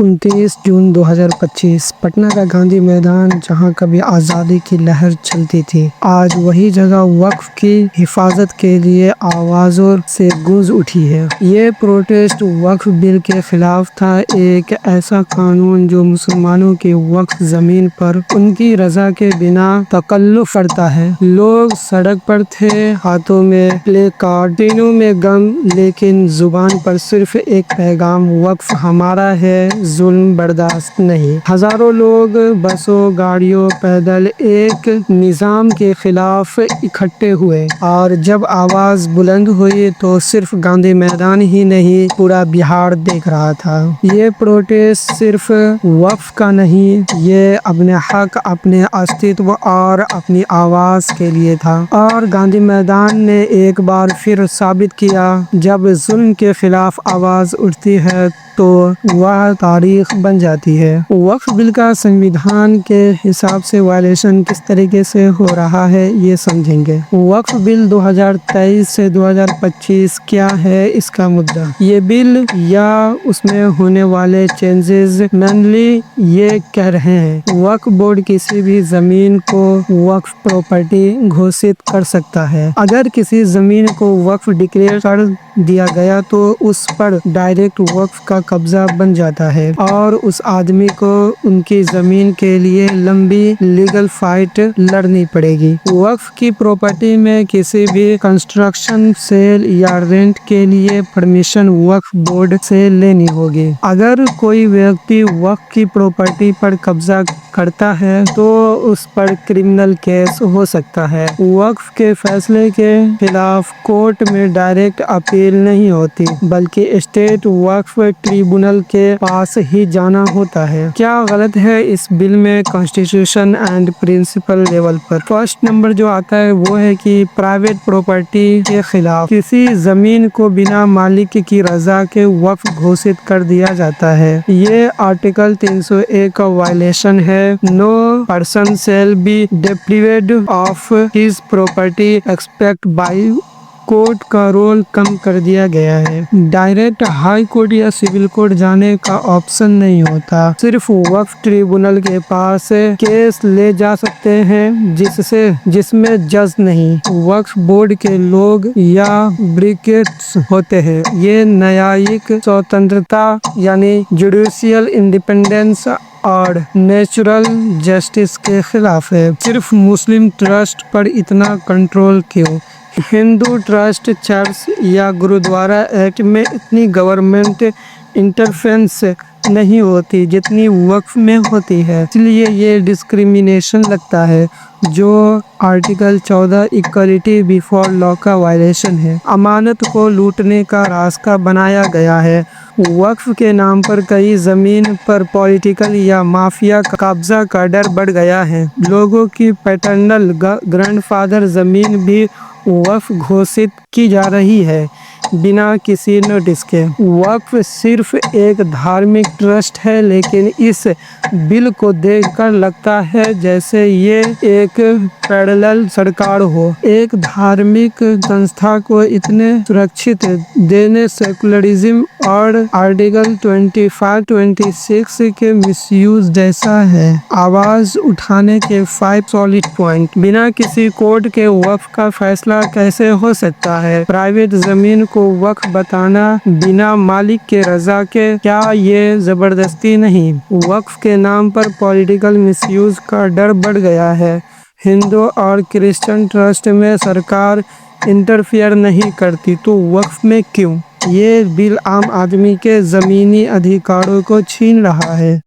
29 جون 2025 پٹنہ کا گاندھی میدان، جہاں کبھی آزادی کی لہر چلتی تھی، آج وہی جگہ وقف کی حفاظت کے لیے آوازوں سے گونج اٹھی ہے۔ یہ پروٹیسٹ وقف بل کے خلاف تھا، ایک ایسا قانون جو مسلمانوں کی وقف زمین پر ان کی رضا کے بنا تکلف کرتا ہے۔ لوگ سڑک پر تھے، ہاتھوں میں پلے کارڈ، سینوں میں غم، لیکن زبان پر صرف ایک پیغام: وقف ہمارا ہے، ظلم برداشت نہیں۔ ہزاروں لوگ بسوں، گاڑیوں، پیدل ایک نظام کے خلاف اکٹھے ہوئے، اور جب آواز بلند ہوئی تو صرف گاندھی میدان ہی نہیں، پورا بہار دیکھ رہا تھا۔ یہ پروٹیسٹ صرف وقف کا نہیں، یہ اپنے حق، اپنے استعداد اور اپنی آواز کے لیے تھا۔ اور گاندھی میدان نے ایک بار پھر ثابت کیا، جب ظلم کے خلاف آواز اٹھتی ہے تو وہ تاریخ بن جاتی ہے۔ وقف بل کا سنویدھان کے حساب سے وائلیشن کس طریقے سے ہو رہا ہے، یہ سمجھیں گے۔ وقف بل 2023 سے 2025 کیا ہے اس کا مدعا؟ یہ بل یا اس میں ہونے والے چینجز مینلی یہ کہہ رہے ہیں: وقف بورڈ کسی بھی زمین کو وقف پراپرٹی گھوشت کر سکتا ہے۔ اگر کسی زمین کو وقف ڈکلیئر کر دیا گیا تو اس پر ڈائریکٹ وقف کا قبضہ بن جاتا ہے، اور اس آدمی کو ان کی زمین کے لیے لمبی لیگل فائٹ لڑنی پڑے گی۔ وقف کی پراپرٹی میں کسی بھی کنسٹرکشن، سیل یا رینٹ کے لیے پرمیشن وقف بورڈ سے لینی ہوگی۔ اگر کوئی ویکتی وقف کی پراپرٹی پر قبضہ کرتا ہے تو اس پر کرمنل کیس ہو سکتا ہے۔ وقف کے فیصلے کے خلاف کورٹ میں ڈائریکٹ اپیل نہیں ہوتی، بلکہ اسٹیٹ وقف ٹریبونل کے پاس ہی جانا ہوتا ہے۔ کیا غلط ہے اس بل میں کانسٹیٹیوشن اینڈ پرنسپل لیول پر؟ فرسٹ نمبر جو آتا ہے وہ ہے کہ پرائیویٹ پراپرٹی کے خلاف کسی زمین کو بنا مالک کی رضا کے وقف گھوشت کر دیا جاتا ہے، یہ آرٹیکل 301 کا وائلیشن ہے۔ No person shall be deprived of his property except by. Court کا رول کم کر دیا گیا ہے۔ ڈائریکٹ ہائی کورٹ یا سول کورٹ جانے کا آپشن نہیں ہوتا، صرف وقف ٹریبونل کے پاس کیس لے جا سکتے ہیں، جس میں جج نہیں، وقف بورڈ کے لوگ یا بیوروکریٹس ہوتے ہیں۔ یہ نیایک سوتنترتا یعنی جوڈیشل انڈیپینڈنس اور نیچرل جسٹس کے خلاف ہے۔ صرف مسلم ٹرسٹ پر اتنا کنٹرول کیوں؟ ہندو ٹرسٹ، چرچ یا گرودوارا ایکٹ میں اتنی گورنمنٹ انٹرفیرنس نہیں ہوتی جتنی وقف میں ہوتی ہے، اس لیے یہ ڈسکریمنیشن لگتا ہے، جو آرٹیکل 14 ایکوالٹی بیفور لا کا وائلیشن ہے۔ امانت کو لوٹنے کا راستہ بنایا گیا ہے۔ وقف کے نام پر کئی زمین پر پولیٹیکل یا مافیا قبضہ کا ڈر بڑھ گیا ہے۔ لوگوں کی پیٹرنل گرینڈ فادر زمین بھی وقف گھوشت کی جا رہی ہے، بنا کسی نوٹس کے۔ وقف صرف ایک دھارمک ٹرسٹ ہے، لیکن اس بل کو دیکھ کر لگتا ہے جیسے یہ ایک پیرالل سرکار ہو۔ ایک دھارمک سنستھا کو اتنے سرکشت دینے سیکولرزم اور آرٹیکل 25-26 کے مس یوز جیسا ہے۔ آواز اٹھانے کے 5 سالڈ پوائنٹ: بنا کسی کورٹ کے وقف کا فیصلہ کیسے ہو سکتا ہے؟ پرائیویٹ زمین کو وقف بتانا بنا مالک کے رضا کے، کیا یہ زبردستی نہیں؟ وقف کے نام پر پولیٹیکل مس یوز کا ڈر بڑھ گیا ہے۔ ہندو اور کرسچن ٹرسٹ میں سرکار انٹرفیئر نہیں کرتی تو وقف میں کیوں؟ یہ بل عام آدمی کے زمینی ادھیکاروں کو چھین رہا ہے۔